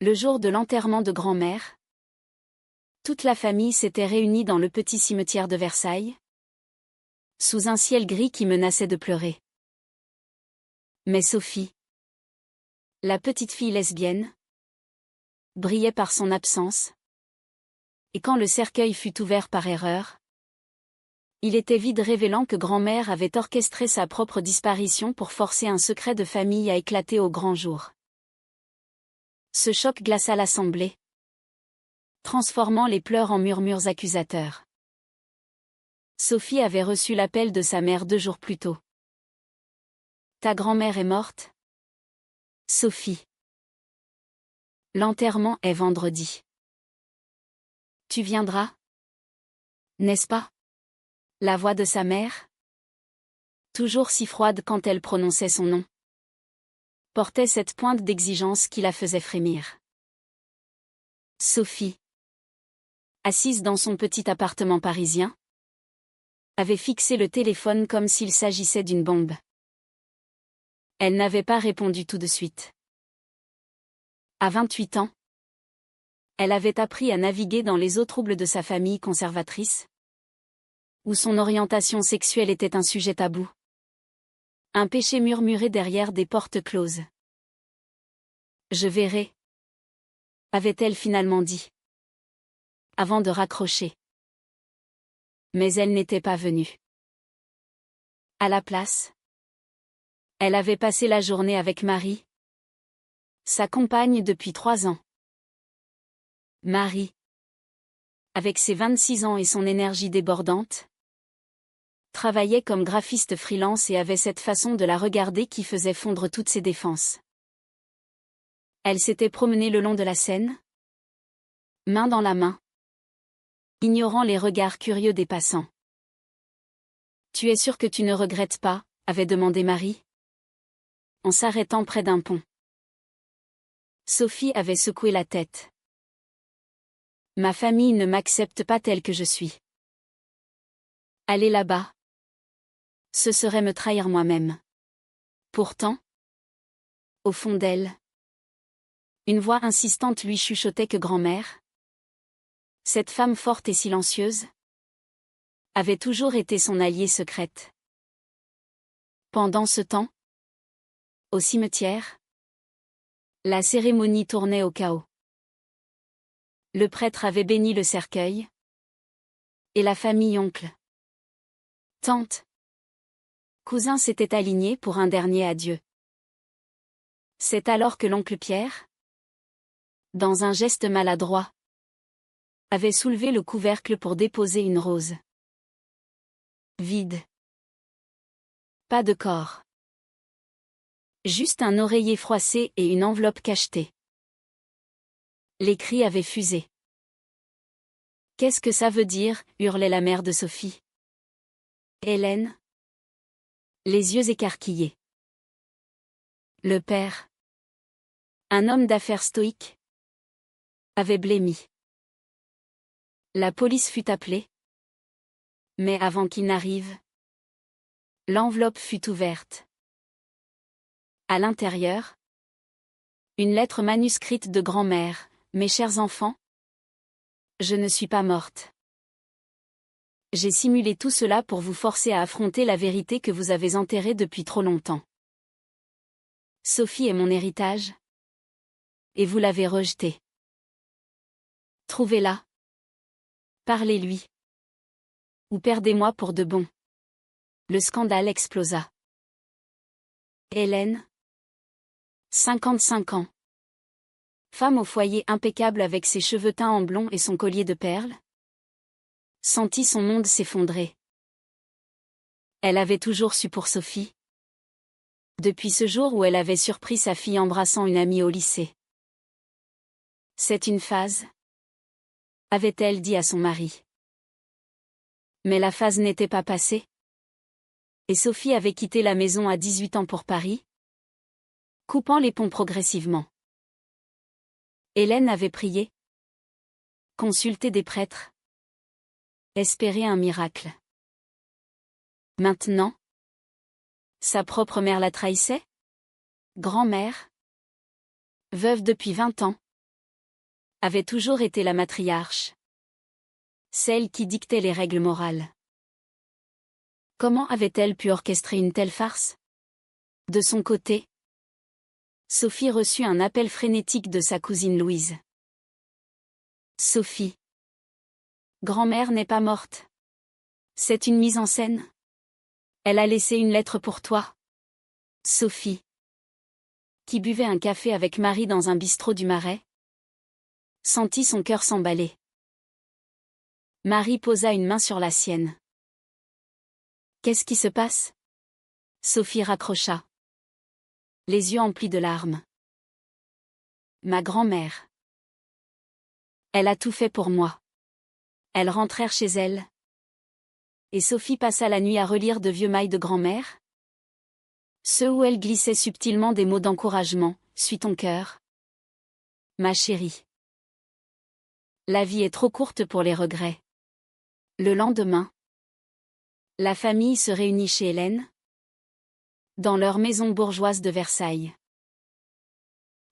Le jour de l'enterrement de grand-mère, toute la famille s'était réunie dans le petit cimetière de Versailles, sous un ciel gris qui menaçait de pleurer. Mais Sophie, la petite fille lesbienne, brillait par son absence, et quand le cercueil fut ouvert par erreur, il était vide, révélant que grand-mère avait orchestré sa propre disparition pour forcer un secret de famille à éclater au grand jour. Ce choc glaça l'assemblée, transformant les pleurs en murmures accusateurs. Sophie avait reçu l'appel de sa mère 2 jours plus tôt. « Ta grand-mère est morte, Sophie. L'enterrement est vendredi. Tu viendras, n'est-ce pas ?» La voix de sa mère, toujours si froide quand elle prononçait son nom, portait cette pointe d'exigence qui la faisait frémir. Sophie, assise dans son petit appartement parisien, avait fixé le téléphone comme s'il s'agissait d'une bombe. Elle n'avait pas répondu tout de suite. À 28 ans, elle avait appris à naviguer dans les eaux troubles de sa famille conservatrice, où son orientation sexuelle était un sujet tabou. Un péché murmuré derrière des portes closes. « Je verrai », avait-elle finalement dit, avant de raccrocher. Mais elle n'était pas venue. À la place, elle avait passé la journée avec Marie, sa compagne depuis 3 ans. Marie, avec ses 26 ans et son énergie débordante, travaillait comme graphiste freelance et avait cette façon de la regarder qui faisait fondre toutes ses défenses. Elle s'était promenée le long de la Seine, main dans la main, ignorant les regards curieux des passants. « Tu es sûre que tu ne regrettes pas ?» avait demandé Marie, en s'arrêtant près d'un pont. Sophie avait secoué la tête. « Ma famille ne m'accepte pas telle que je suis. Aller là-bas, ce serait me trahir moi-même. » Pourtant, au fond d'elle, une voix insistante lui chuchotait que grand-mère, cette femme forte et silencieuse, avait toujours été son alliée secrète. Pendant ce temps, au cimetière, la cérémonie tournait au chaos. Le prêtre avait béni le cercueil, et la famille, oncle, tante, cousin s'était alignée pour un dernier adieu. C'est alors que l'oncle Pierre, dans un geste maladroit, avait soulevé le couvercle pour déposer une rose. Vide. Pas de corps. Juste un oreiller froissé et une enveloppe cachetée. Les cris avaient fusé. « Qu'est-ce que ça veut dire ?» hurlait la mère de Sophie. Hélène, les yeux écarquillés. Le père, un homme d'affaires stoïque, avait blêmi. La police fut appelée. Mais avant qu'il n'arrive, l'enveloppe fut ouverte. À l'intérieur, une lettre manuscrite de grand-mère. « Mes chers enfants, je ne suis pas morte. J'ai simulé tout cela pour vous forcer à affronter la vérité que vous avez enterrée depuis trop longtemps. Sophie est mon héritage, et vous l'avez rejetée. Trouvez-la. Parlez-lui. Ou perdez-moi pour de bon. » Le scandale explosa. Hélène, 55 ans. Femme au foyer impeccable avec ses cheveux teints en blond et son collier de perles, sentit son monde s'effondrer. Elle avait toujours su pour Sophie. Depuis ce jour où elle avait surpris sa fille embrassant une amie au lycée. « C'est une phase », avait-elle dit à son mari. Mais la phase n'était pas passée. Et Sophie avait quitté la maison à 18 ans pour Paris, coupant les ponts progressivement. Hélène avait prié, consulté des prêtres, espéré un miracle. Maintenant, sa propre mère la trahissait ? Grand-mère, veuve depuis 20 ans, avait toujours été la matriarche. Celle qui dictait les règles morales. Comment avait-elle pu orchestrer une telle farce? De son côté, Sophie reçut un appel frénétique de sa cousine Louise. Sophie. Grand-mère n'est pas morte. C'est une mise en scène. Elle a laissé une lettre pour toi. Sophie. Qui buvait un café avec Marie dans un bistrot du Marais, sentit son cœur s'emballer. Marie posa une main sur la sienne. Qu'est-ce qui se passe? Sophie raccrocha, les yeux emplis de larmes. Ma grand-mère. Elle a tout fait pour moi. Elles rentrèrent chez elle. Et Sophie passa la nuit à relire de vieux mails de grand-mère. Ceux où elle glissait subtilement des mots d'encouragement, suis ton cœur. Ma chérie. La vie est trop courte pour les regrets. Le lendemain, la famille se réunit chez Hélène, dans leur maison bourgeoise de Versailles.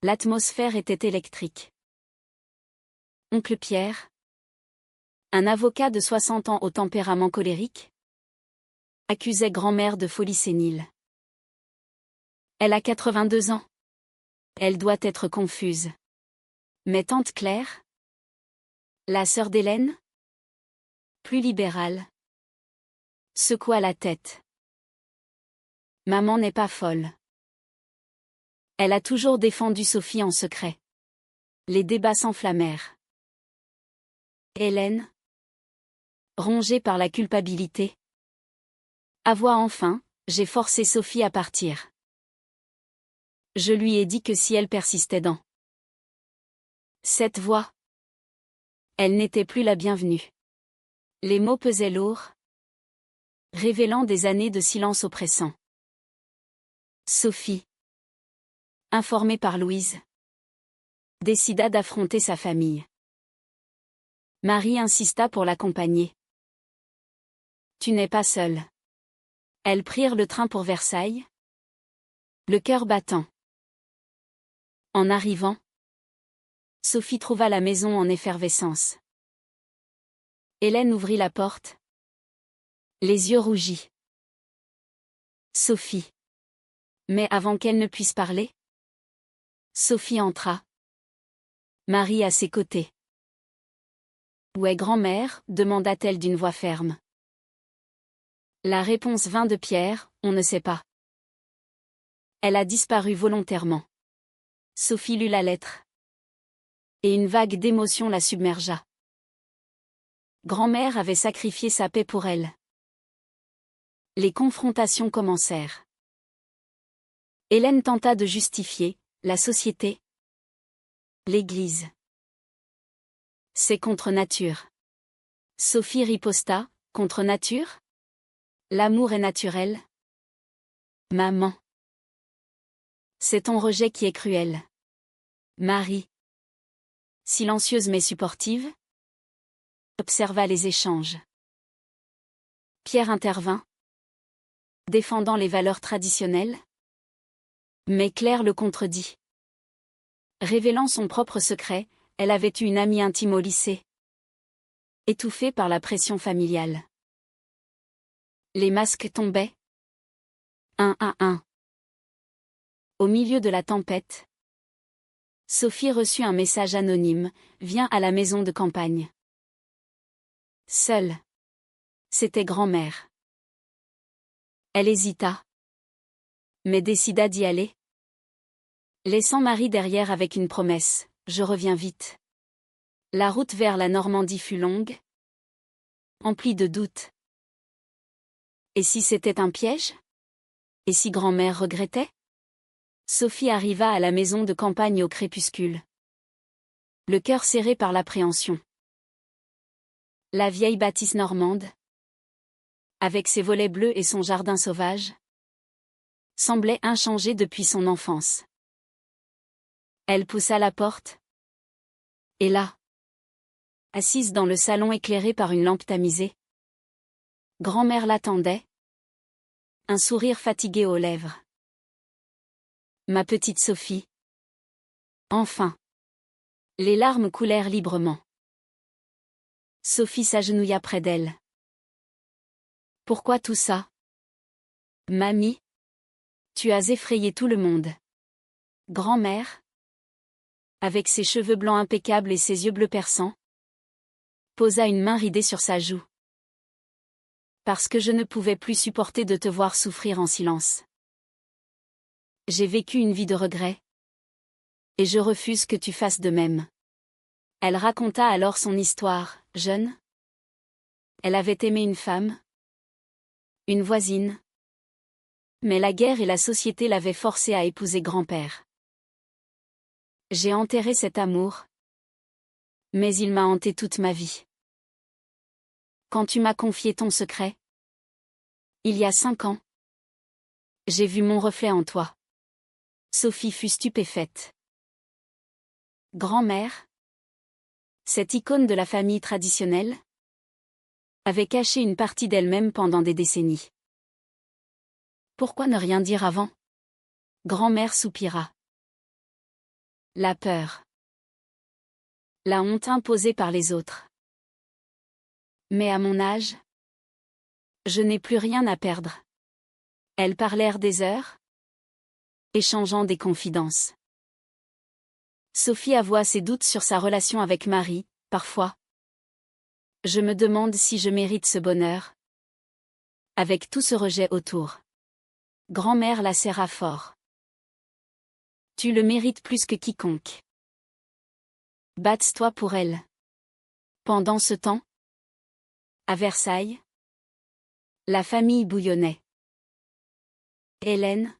L'atmosphère était électrique. Oncle Pierre, un avocat de 60 ans au tempérament colérique, accusait grand-mère de folie sénile. Elle a 82 ans. Elle doit être confuse. Mais tante Claire, la sœur d'Hélène, plus libérale, secoua la tête. Maman n'est pas folle. Elle a toujours défendu Sophie en secret. Les débats s'enflammèrent. Hélène, rongée par la culpabilité. Avoua enfin, j'ai forcé Sophie à partir. Je lui ai dit que si elle persistait dans cette voie, elle n'était plus la bienvenue. Les mots pesaient lourd, révélant des années de silence oppressant. Sophie, informée par Louise, décida d'affronter sa famille. Marie insista pour l'accompagner. Tu n'es pas seule. Elles prirent le train pour Versailles, le cœur battant. En arrivant, Sophie trouva la maison en effervescence. Hélène ouvrit la porte, les yeux rougis. Sophie. Mais avant qu'elle ne puisse parler, Sophie entra. Marie à ses côtés. Où est grand-mère? Demanda-t-elle d'une voix ferme. La réponse vint de Pierre, on ne sait pas. Elle a disparu volontairement. Sophie lut la lettre. Et une vague d'émotion la submergea. Grand-mère avait sacrifié sa paix pour elle. Les confrontations commencèrent. Hélène tenta de justifier, la société, l'Église. C'est contre nature. Sophie riposta, contre nature? L'amour est naturel. Maman. C'est ton rejet qui est cruel. Marie. Silencieuse mais supportive, observa les échanges. Pierre intervint, défendant les valeurs traditionnelles. Mais Claire le contredit. Révélant son propre secret, elle avait eu une amie intime au lycée. Étouffée par la pression familiale. Les masques tombaient. Un à un. Au milieu de la tempête, Sophie reçut un message anonyme, viens à la maison de campagne. Seule. C'était grand-mère. Elle hésita. Mais décida d'y aller. Laissant Marie derrière avec une promesse, je reviens vite. La route vers la Normandie fut longue, emplie de doutes. Et si c'était un piège? Et si grand-mère regrettait? Sophie arriva à la maison de campagne au crépuscule. Le cœur serré par l'appréhension. La vieille bâtisse normande, avec ses volets bleus et son jardin sauvage, semblait inchangée depuis son enfance. Elle poussa la porte. Et là, assise dans le salon éclairé par une lampe tamisée, grand-mère l'attendait, un sourire fatigué aux lèvres. « Ma petite Sophie. » Enfin. Les larmes coulèrent librement. Sophie s'agenouilla près d'elle. Pourquoi tout ça? Mamie? Tu as effrayé tout le monde. Grand-mère? Avec ses cheveux blancs impeccables et ses yeux bleus perçants, posa une main ridée sur sa joue. Parce que je ne pouvais plus supporter de te voir souffrir en silence. J'ai vécu une vie de regrets. Et je refuse que tu fasses de même. Elle raconta alors son histoire, jeune. Elle avait aimé une femme. Une voisine. Mais la guerre et la société l'avaient forcée à épouser grand-père. J'ai enterré cet amour. Mais il m'a hanté toute ma vie. Quand tu m'as confié ton secret. Il y a 5 ans. J'ai vu mon reflet en toi. Sophie fut stupéfaite. Grand-mère? Cette icône de la famille traditionnelle? Avait caché une partie d'elle-même pendant des décennies. Pourquoi ne rien dire avant? Grand-mère soupira. La peur. La honte imposée par les autres. Mais à mon âge, je n'ai plus rien à perdre. Elles parlèrent des heures, échangeant des confidences. Sophie avoua ses doutes sur sa relation avec Marie, parfois. Je me demande si je mérite ce bonheur. Avec tout ce rejet autour. Grand-mère la serra fort. Tu le mérites plus que quiconque. Batte-toi pour elle. Pendant ce temps, à Versailles, la famille bouillonnait. Hélène,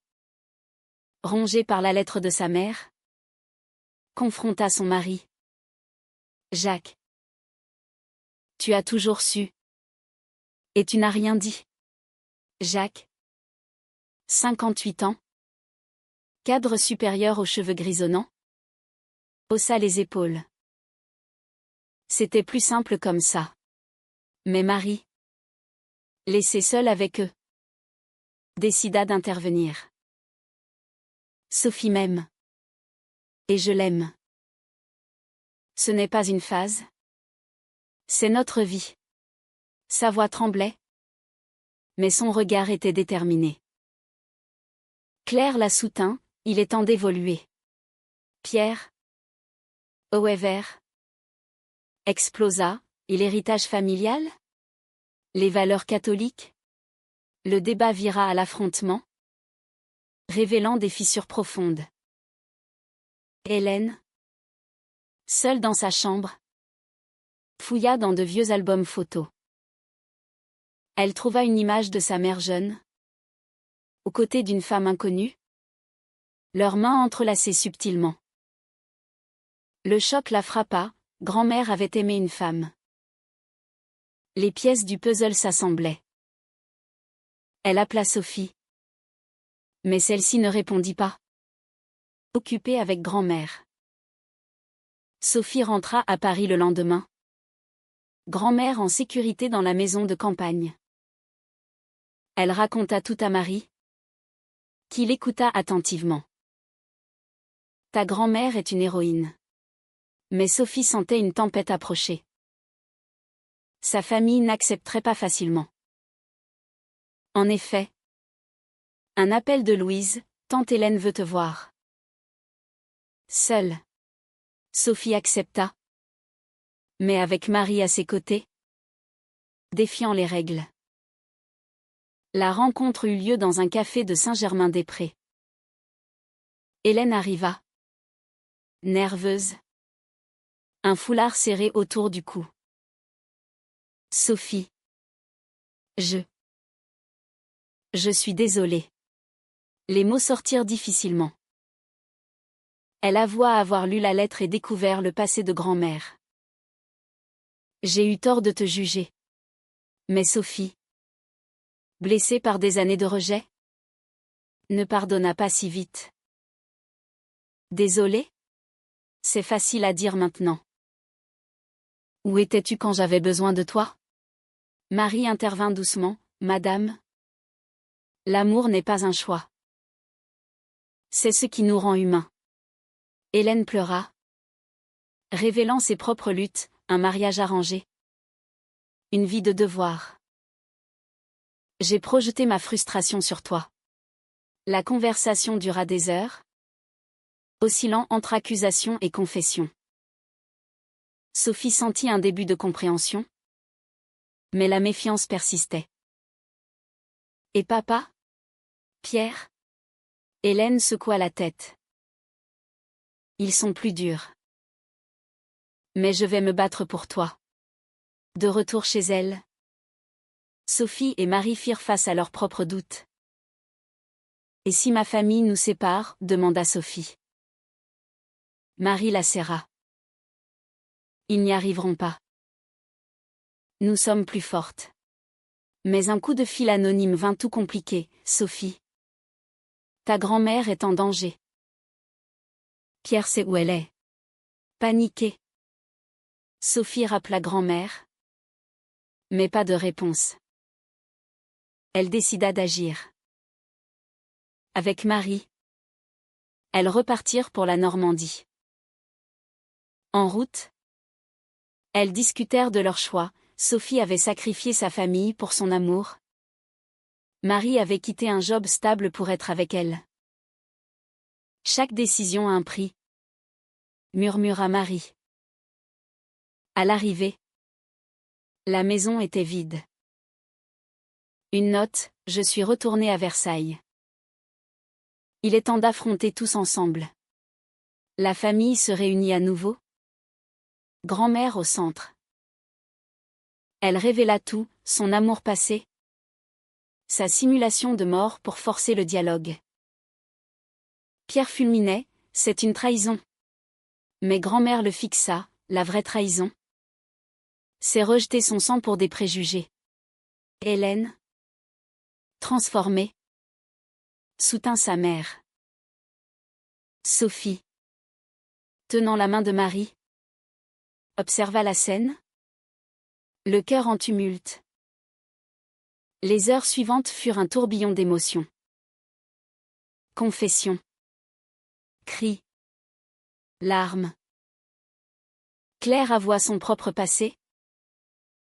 rongée par la lettre de sa mère, confronta son mari. Jacques. Tu as toujours su. Et tu n'as rien dit. Jacques. 58 ans. Cadre supérieur aux cheveux grisonnants. Haussa les épaules. C'était plus simple comme ça. Mais Marie, laissée seule avec eux, décida d'intervenir. Sophie m'aime. Et je l'aime. Ce n'est pas une phase. C'est notre vie. Sa voix tremblait. Mais son regard était déterminé. Claire la soutint, il est temps d'évoluer. Pierre. However. Explosa, et l'héritage familial? Les valeurs catholiques? Le débat vira à l'affrontement, révélant des fissures profondes. Hélène, seule dans sa chambre, fouilla dans de vieux albums photos. Elle trouva une image de sa mère jeune, aux côtés d'une femme inconnue, leurs mains entrelacées subtilement. Le choc la frappa, grand-mère avait aimé une femme. Les pièces du puzzle s'assemblaient. Elle appela Sophie. Mais celle-ci ne répondit pas. Occupée avec grand-mère. Sophie rentra à Paris le lendemain. Grand-mère en sécurité dans la maison de campagne. Elle raconta tout à Marie, qui l'écouta attentivement. Ta grand-mère est une héroïne. Mais Sophie sentait une tempête approcher. Sa famille n'accepterait pas facilement. En effet. Un appel de Louise, tante Hélène veut te voir. Seule. Sophie accepta. Mais avec Marie à ses côtés. Défiant les règles. La rencontre eut lieu dans un café de Saint-Germain-des-Prés. Hélène arriva. Nerveuse. Un foulard serré autour du cou. Sophie. Je suis désolée. Les mots sortirent difficilement. Elle avoua avoir lu la lettre et découvert le passé de grand-mère. J'ai eu tort de te juger. Mais Sophie, blessée par des années de rejet, ne pardonna pas si vite. Désolée? C'est facile à dire maintenant. Où étais-tu quand j'avais besoin de toi? Marie intervint doucement, Madame. L'amour n'est pas un choix. C'est ce qui nous rend humains. Hélène pleura. Révélant ses propres luttes, un mariage arrangé. Une vie de devoir. J'ai projeté ma frustration sur toi. La conversation dura des heures, oscillant entre accusation et confession. Sophie sentit un début de compréhension, mais la méfiance persistait. Et papa? Pierre? Hélène secoua la tête. Ils sont plus durs. Mais je vais me battre pour toi. De retour chez elle, Sophie et Marie firent face à leurs propres doutes. Et si ma famille nous sépare? Demanda Sophie. Marie la serra. Ils n'y arriveront pas. Nous sommes plus fortes. Mais un coup de fil anonyme vint tout compliquer. Sophie. Ta grand-mère est en danger. Pierre sait où elle est. Paniquée. Sophie rappela grand-mère. Mais pas de réponse. Elle décida d'agir. Avec Marie, elles repartirent pour la Normandie. En route, elles discutèrent de leur choix. Sophie avait sacrifié sa famille pour son amour. Marie avait quitté un job stable pour être avec elle. Chaque décision a un prix, murmura Marie. À l'arrivée, la maison était vide. Une note: je suis retournée à Versailles. Il est temps d'affronter tous ensemble. La famille se réunit à nouveau. Grand-mère au centre. Elle révéla tout, son amour passé, sa simulation de mort pour forcer le dialogue. Pierre fulminait: c'est une trahison. Mais grand-mère le fixa: la vraie trahison, c'est rejeter son sang pour des préjugés. Hélène, transformée, soutint sa mère. Sophie, tenant la main de Marie, observa la scène, le cœur en tumulte. Les heures suivantes furent un tourbillon d'émotions. Confession, cris, larmes. Claire avoua son propre passé,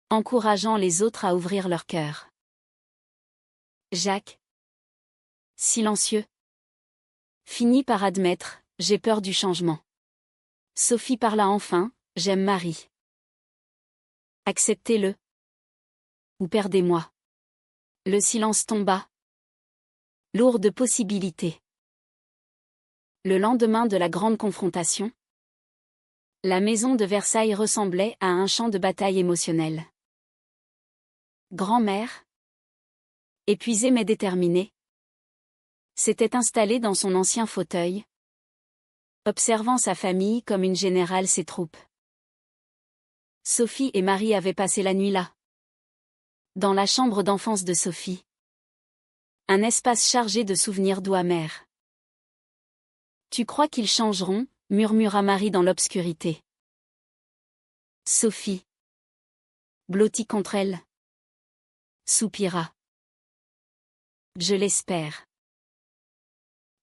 encourageant les autres à ouvrir leur cœur. Jacques, silencieux, finit par admettre: j'ai peur du changement. Sophie parla enfin: j'aime Marie. Acceptez-le. Ou perdez-moi. Le silence tomba. Lourd de possibilités. Le lendemain de la grande confrontation, la maison de Versailles ressemblait à un champ de bataille émotionnel. Grand-mère, épuisée mais déterminée, s'était installée dans son ancien fauteuil, observant sa famille comme une générale ses troupes. Sophie et Marie avaient passé la nuit là. Dans la chambre d'enfance de Sophie. Un espace chargé de souvenirs doux amers. Tu crois qu'ils changeront? Murmura Marie dans l'obscurité. Sophie, blottie contre elle, soupira. Je l'espère.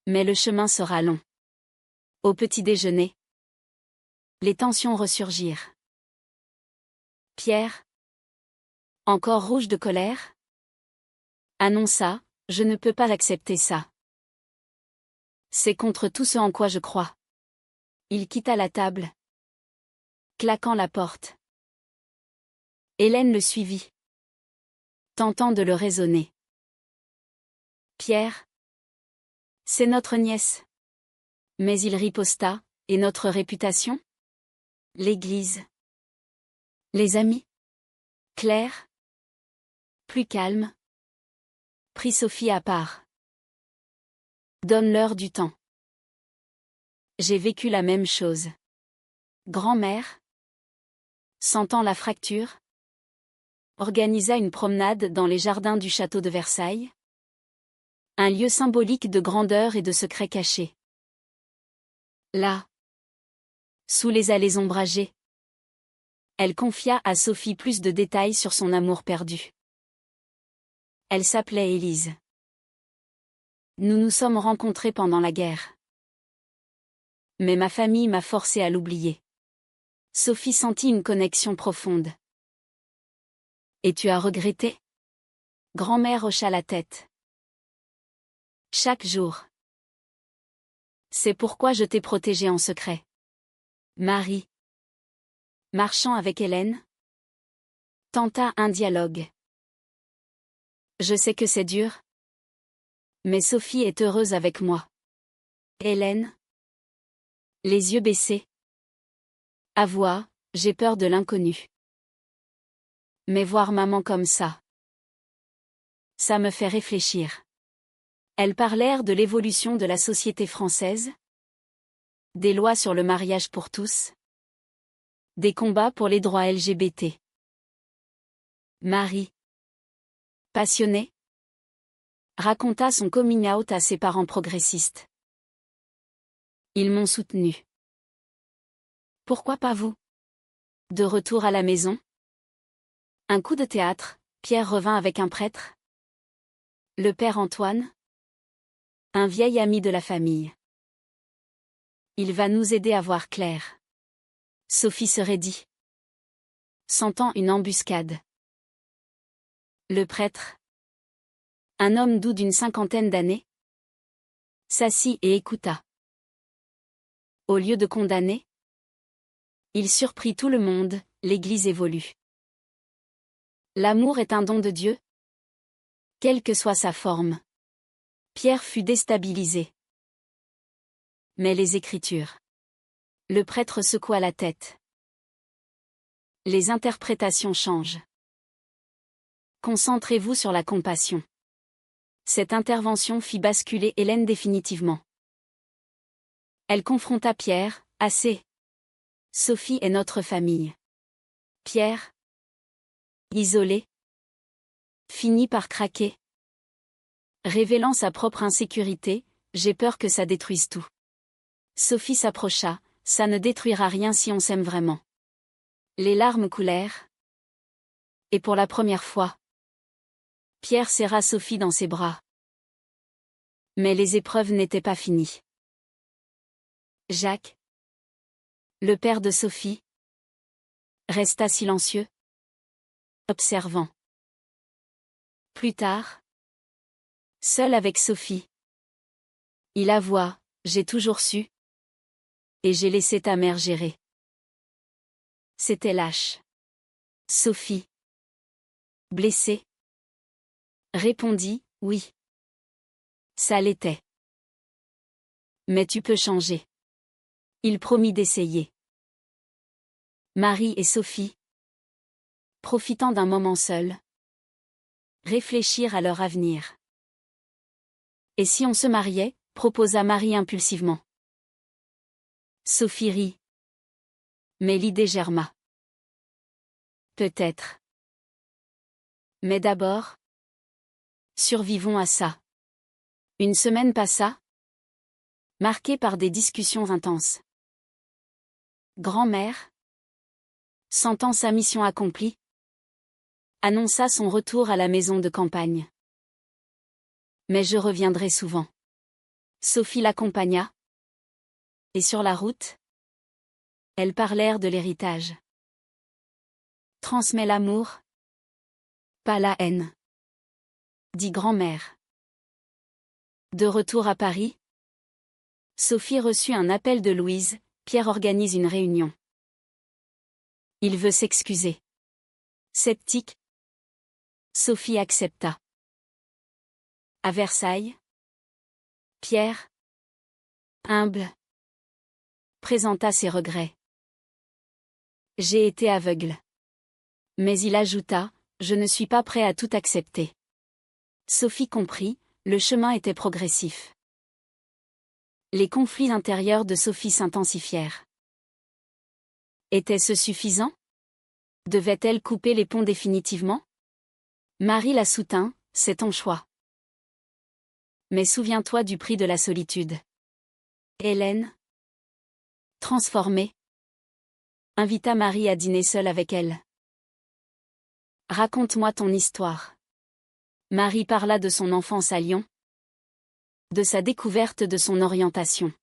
Mais le chemin sera long. Au petit déjeuner, les tensions ressurgirent. Pierre, encore rouge de colère, annonça: je ne peux pas accepter ça. C'est contre tout ce en quoi je crois. Il quitta la table, claquant la porte. Hélène le suivit, tentant de le raisonner. Pierre, c'est notre nièce. Mais il riposta: et notre réputation? L'église. Les amis. Claire, plus calme, prit Sophie à part. Donne-leur du temps. J'ai vécu la même chose. Grand-mère, sentant la fracture, organisa une promenade dans les jardins du château de Versailles. Un lieu symbolique de grandeur et de secrets cachés. Là, sous les allées ombragées, elle confia à Sophie plus de détails sur son amour perdu. Elle s'appelait Élise. Nous nous sommes rencontrés pendant la guerre. Mais ma famille m'a forcé à l'oublier. Sophie sentit une connexion profonde. Et tu as regretté? Grand-mère hocha la tête. Chaque jour. C'est pourquoi je t'ai protégée en secret. Marie. Marchant avec Hélène. Tenta un dialogue. Je sais que c'est dur. Mais Sophie est heureuse avec moi. Hélène. Les yeux baissés. Avoua, j'ai peur de l'inconnu. Mais voir maman comme ça. Ça me fait réfléchir. Elles parlèrent de l'évolution de la société française. Des lois sur le mariage pour tous. Des combats pour les droits LGBT. Marie. Passionnée. Raconta son coming out à ses parents progressistes. Ils m'ont soutenue. Pourquoi pas vous? De retour à la maison. Un coup de théâtre, Pierre revint avec un prêtre. Le père Antoine. Un vieil ami de la famille. Il va nous aider à voir clair. Sophie se raidit. Sentant une embuscade. Le prêtre. Un homme doux d'une cinquantaine d'années. S'assit et écouta. Au lieu de condamner, il surprit tout le monde, l'Église évolue. L'amour est un don de Dieu. Quelle que soit sa forme. Pierre fut déstabilisé. Mais les Écritures. Le prêtre secoua la tête. Les interprétations changent. Concentrez-vous sur la compassion. Cette intervention fit basculer Hélène définitivement. Elle confronta Pierre, assez. Sophie est notre famille. Pierre, isolé, finit par craquer. Révélant sa propre insécurité, j'ai peur que ça détruise tout. Sophie s'approcha, ça ne détruira rien si on s'aime vraiment. Les larmes coulèrent. Et pour la première fois, Pierre serra Sophie dans ses bras. Mais les épreuves n'étaient pas finies. Jacques, le père de Sophie, resta silencieux, observant. Plus tard, seul avec Sophie, il avoua, j'ai toujours su. Et j'ai laissé ta mère gérer. C'était lâche. Sophie, blessée, répondit, oui. Ça l'était. Mais tu peux changer. Il promit d'essayer. Marie et Sophie, profitant d'un moment seul, réfléchirent à leur avenir. Et si on se mariait, proposa Marie impulsivement. Sophie rit. Mais l'idée germa. Peut-être. Mais d'abord, survivons à ça. Une semaine passa, marquée par des discussions intenses. Grand-mère, sentant sa mission accomplie, annonça son retour à la maison de campagne. Mais je reviendrai souvent. Sophie l'accompagna. Et sur la route, elles parlèrent de l'héritage. Transmets l'amour, pas la haine, dit grand-mère. De retour à Paris, Sophie reçut un appel de Louise, Pierre organise une réunion. Il veut s'excuser. Sceptique, Sophie accepta. À Versailles, Pierre, humble, présenta ses regrets. J'ai été aveugle. Mais il ajouta, je ne suis pas prêt à tout accepter. Sophie comprit, le chemin était progressif. Les conflits intérieurs de Sophie s'intensifièrent. Était-ce suffisant? Devait-elle couper les ponts définitivement? Marie la soutint, c'est ton choix. Mais souviens-toi du prix de la solitude. Hélène, transformée, invita Marie à dîner seule avec elle. Raconte-moi ton histoire. Marie parla de son enfance à Lyon, de sa découverte de son orientation.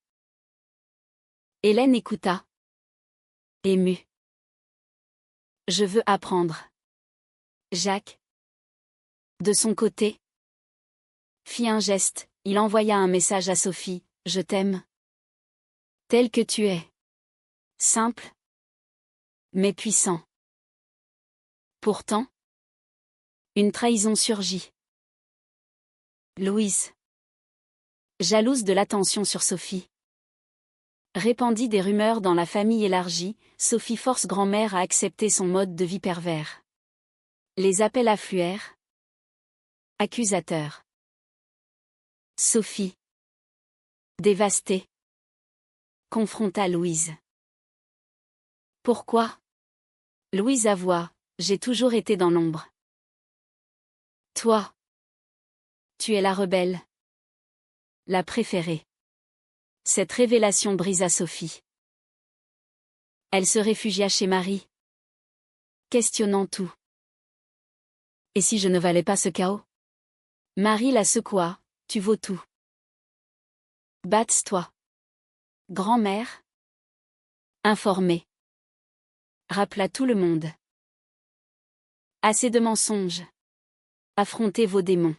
Hélène écouta, émue. Je veux apprendre. Jacques, de son côté, fit un geste, il envoya un message à Sophie, « Je t'aime. Tel que tu es. » Simple, mais puissant. Pourtant, une trahison surgit. Louise, jalouse de l'attention sur Sophie, répandit des rumeurs dans la famille élargie. Sophie force grand-mère à accepter son mode de vie pervers. Les appels affluèrent. Accusateurs. Sophie, dévastée, confronta Louise. Pourquoi? Louise avoua, j'ai toujours été dans l'ombre. Toi, tu es la rebelle. La préférée. Cette révélation brisa Sophie. Elle se réfugia chez Marie, questionnant tout. Et si je ne valais pas ce chaos? Marie la secoua, tu vaux tout. Batte-toi. Grand-mère, informée, rappela tout le monde. Assez de mensonges. Affrontez vos démons.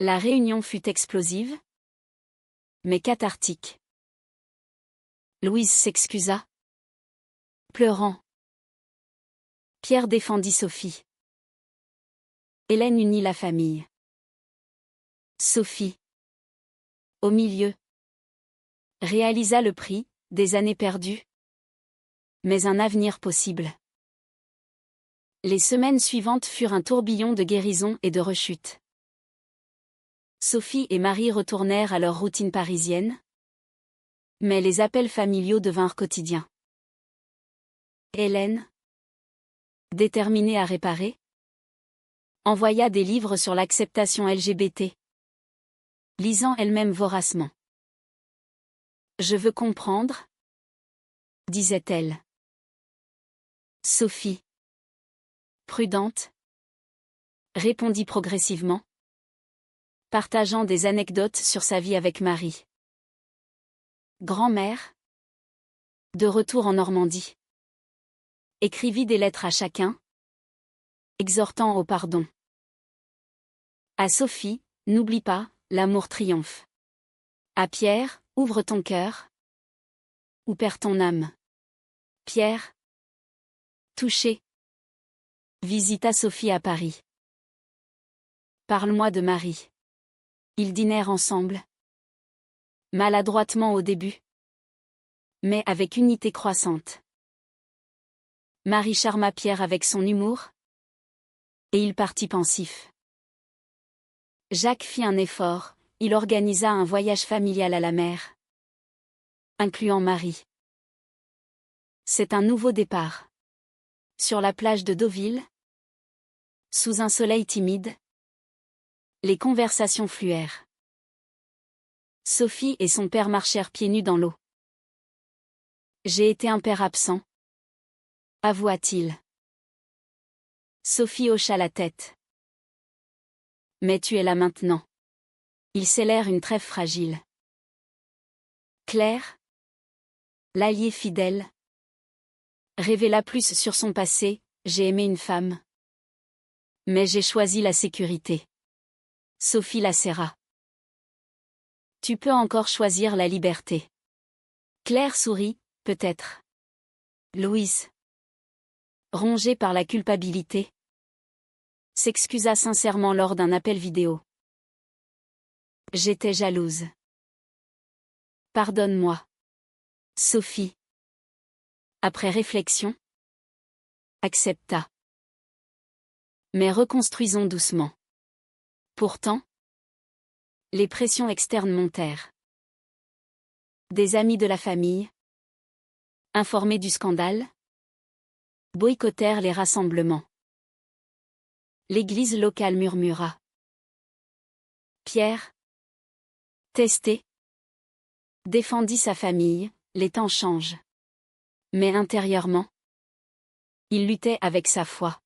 La réunion fut explosive, mais cathartique. Louise s'excusa, pleurant. Pierre défendit Sophie. Hélène unit la famille. Sophie, au milieu, réalisa le prix des années perdues, mais un avenir possible. Les semaines suivantes furent un tourbillon de guérison et de rechute. Sophie et Marie retournèrent à leur routine parisienne, mais les appels familiaux devinrent quotidiens. Hélène, déterminée à réparer, envoya des livres sur l'acceptation LGBT, lisant elle-même voracement. Je veux comprendre, disait-elle. Sophie, prudente, répondit progressivement, partageant des anecdotes sur sa vie avec Marie. Grand-mère, de retour en Normandie, écrivit des lettres à chacun, exhortant au pardon. À Sophie, n'oublie pas, l'amour triomphe. À Pierre, ouvre ton cœur, ou perds ton âme. Pierre, touché, visita Sophie à Paris. Parle-moi de Marie. Ils dînèrent ensemble. Maladroitement au début, mais avec unité croissante. Marie charma Pierre avec son humour, et il partit pensif. Jacques fit un effort, il organisa un voyage familial à la mer, incluant Marie. C'est un nouveau départ. Sur la plage de Deauville, sous un soleil timide, les conversations fluèrent. Sophie et son père marchèrent pieds nus dans l'eau. J'ai été un père absent, avoua-t-il. Sophie hocha la tête. Mais tu es là maintenant. Ils scellèrent une trêve fragile. Claire, l'allié fidèle, révéla plus sur son passé, j'ai aimé une femme. Mais j'ai choisi la sécurité. Sophie la serra. Tu peux encore choisir la liberté. Claire sourit, peut-être. Louise, rongée par la culpabilité, s'excusa sincèrement lors d'un appel vidéo. J'étais jalouse. Pardonne-moi. Sophie, après réflexion, accepta. Mais reconstruisons doucement. Pourtant, les pressions externes montèrent. Des amis de la famille, informés du scandale, boycottèrent les rassemblements. L'église locale murmura. Pierre, testé, défendit sa famille, les temps changent. Mais intérieurement, il luttait avec sa foi.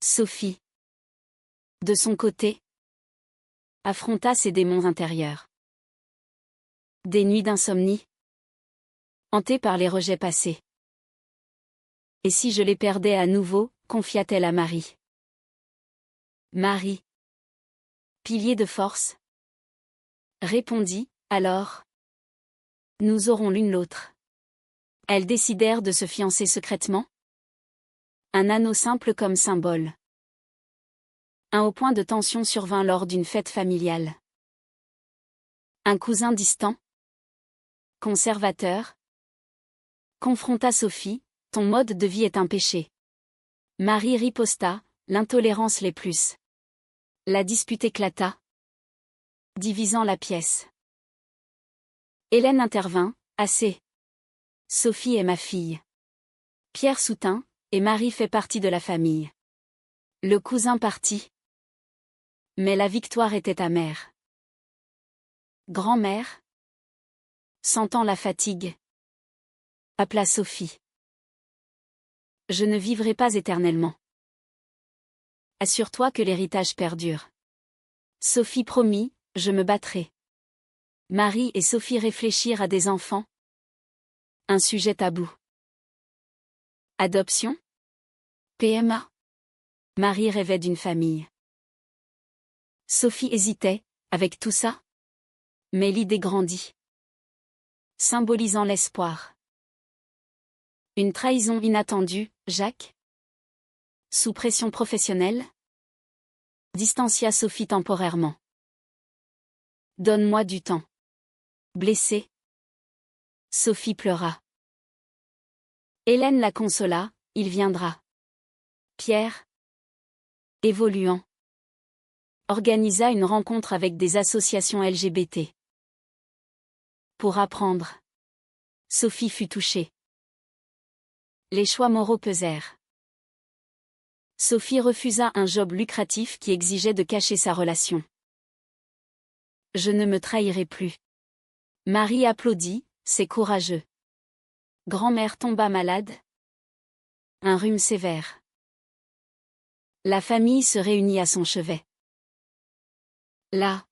Sophie, de son côté, affronta ses démons intérieurs. Des nuits d'insomnie, hantées par les rejets passés. Et si je les perdais à nouveau, confia-t-elle à Marie. Marie. Pilier de force. Répondit, alors. Nous aurons l'une l'autre. Elles décidèrent de se fiancer secrètement. Un anneau simple comme symbole. Un haut point de tension survint lors d'une fête familiale. Un cousin distant, conservateur, confronta Sophie, ton mode de vie est un péché. Marie riposta, l'intolérance l'est plus. La dispute éclata, divisant la pièce. Hélène intervint, assez. Sophie est ma fille. Pierre soutint, et Marie fait partie de la famille. Le cousin partit. Mais la victoire était amère. Grand-mère, sentant la fatigue, appela Sophie. Je ne vivrai pas éternellement. Assure-toi que l'héritage perdure. Sophie promit, je me battrai. Marie et Sophie réfléchirent à des enfants. Un sujet tabou. Adoption? PMA? Marie rêvait d'une famille. Sophie hésitait, avec tout ça? Mais l'idée grandit. Symbolisant l'espoir. Une trahison inattendue, Jacques? Sous pression professionnelle? Distancia Sophie temporairement. Donne-moi du temps. Blessée. Sophie pleura. Hélène la consola, il viendra. Pierre, évoluant, organisa une rencontre avec des associations LGBT. Pour apprendre. Sophie fut touchée. Les choix moraux pesèrent. Sophie refusa un job lucratif qui exigeait de cacher sa relation. Je ne me trahirai plus. Marie applaudit, c'est courageux. Grand-mère tomba malade. Un rhume sévère. La famille se réunit à son chevet. Là,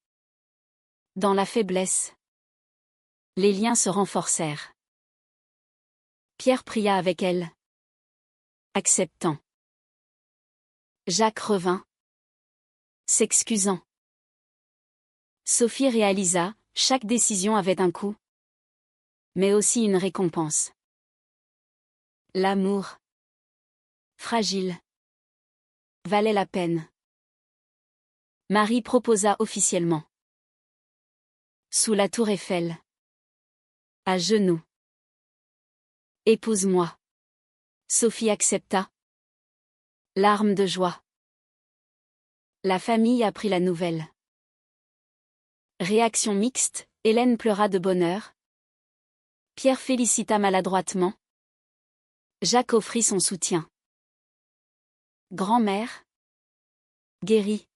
dans la faiblesse, les liens se renforcèrent. Pierre pria avec elle. Acceptant. Jacques revint. S'excusant. Sophie réalisa, chaque décision avait un coût. Mais aussi une récompense. L'amour. Fragile. Valait la peine. Marie proposa officiellement. Sous la tour Eiffel. À genoux. Épouse-moi. Sophie accepta. Larmes de joie. La famille apprit la nouvelle. Réaction mixte, Hélène pleura de bonheur. Pierre félicita maladroitement. Jacques offrit son soutien. Grand-mère. Guérie.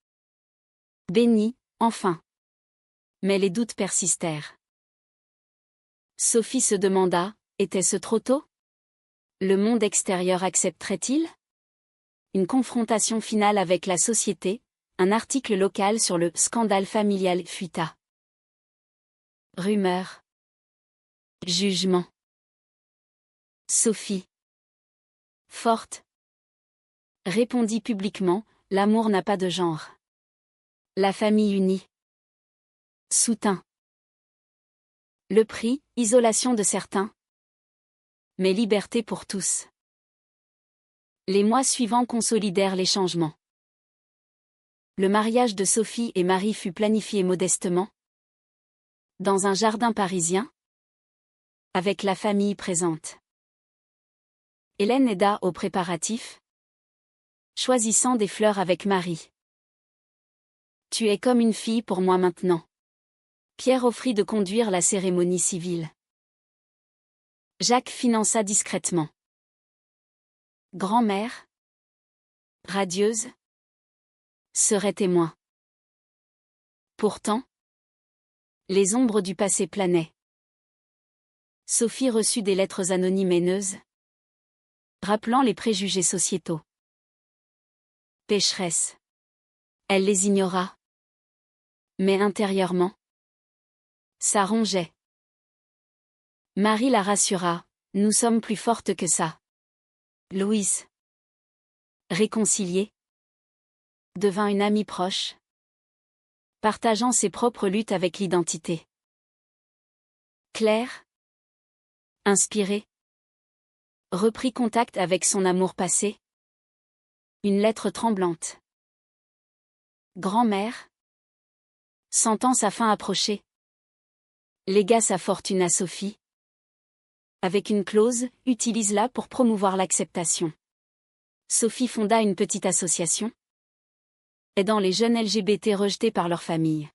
Bénie, enfin. Mais les doutes persistèrent. Sophie se demanda, était-ce trop tôt? Le monde extérieur accepterait-il? Une confrontation finale avec la société, un article local sur le scandale familial fuita. Rumeur. Jugement. Sophie. Forte. Répondit publiquement, l'amour n'a pas de genre. La famille unie. Soutint. Le prix, isolation de certains. Mais liberté pour tous. Les mois suivants consolidèrent les changements. Le mariage de Sophie et Marie fut planifié modestement. Dans un jardin parisien. Avec la famille présente. Hélène aida aux préparatifs. Choisissant des fleurs avec Marie. Tu es comme une fille pour moi maintenant. Pierre offrit de conduire la cérémonie civile. Jacques finança discrètement. Grand-mère. Radieuse. Serait témoin. Pourtant. Les ombres du passé planaient. Sophie reçut des lettres anonymes haineuses. Rappelant les préjugés sociétaux. Pécheresse. Elle les ignora. Mais intérieurement. Ça rongeait. Marie la rassura, nous sommes plus fortes que ça. Louise, réconciliée, devint une amie proche, partageant ses propres luttes avec l'identité. Claire, inspirée, reprit contact avec son amour passé. Une lettre tremblante. Grand-mère, sentant sa fin approcher, légua sa fortune à Sophie. Avec une clause, utilise-la pour promouvoir l'acceptation. Sophie fonda une petite association, aidant les jeunes LGBT rejetés par leur famille.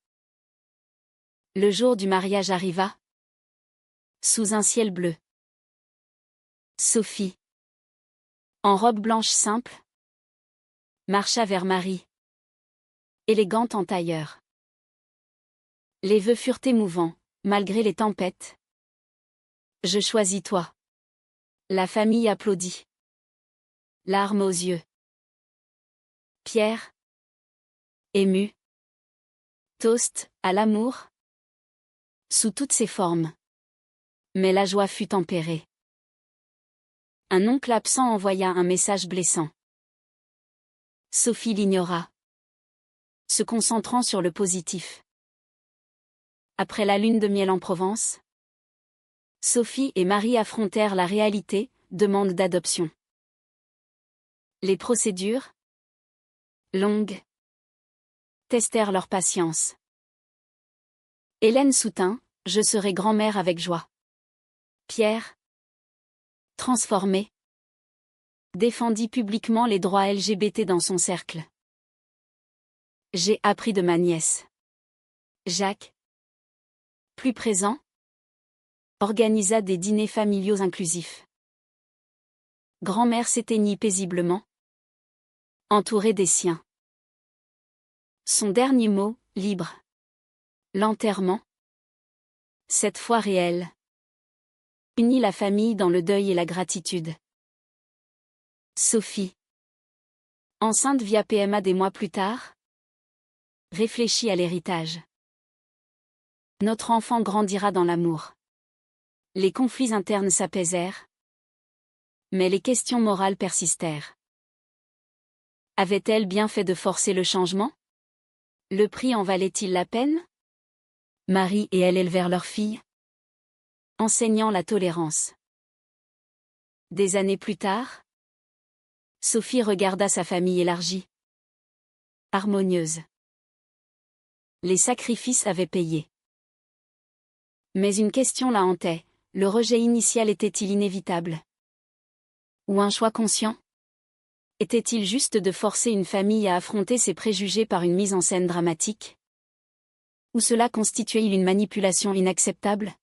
Le jour du mariage arriva, sous un ciel bleu. Sophie, en robe blanche simple, marcha vers Marie, élégante en tailleur. Les vœux furent émouvants, malgré les tempêtes. Je choisis toi. La famille applaudit. Larmes aux yeux. Pierre, ému. Toast à l'amour, sous toutes ses formes. Mais la joie fut tempérée. Un oncle absent envoya un message blessant. Sophie l'ignora, se concentrant sur le positif. Après la lune de miel en Provence, Sophie et Marie affrontèrent la réalité, demande d'adoption. Les procédures, longues, testèrent leur patience. Hélène soutint, je serai grand-mère avec joie. Pierre, transformé, défendit publiquement les droits LGBT dans son cercle. J'ai appris de ma nièce. Jacques, plus présent, organisa des dîners familiaux inclusifs. Grand-mère s'éteignit paisiblement, entourée des siens. Son dernier mot, libre. L'enterrement, cette fois réel, unit la famille dans le deuil et la gratitude. Sophie, enceinte via PMA des mois plus tard, réfléchit à l'héritage. Notre enfant grandira dans l'amour. Les conflits internes s'apaisèrent, mais les questions morales persistèrent. Avait-elle bien fait de forcer le changement? Le prix en valait-il la peine? Marie et elle élevèrent leur fille, enseignant la tolérance. Des années plus tard, Sophie regarda sa famille élargie, harmonieuse. Les sacrifices avaient payé. Mais une question la hantait, le rejet initial était-il inévitable? Ou un choix conscient? Était-il juste de forcer une famille à affronter ses préjugés par une mise en scène dramatique? Ou cela constituait-il une manipulation inacceptable?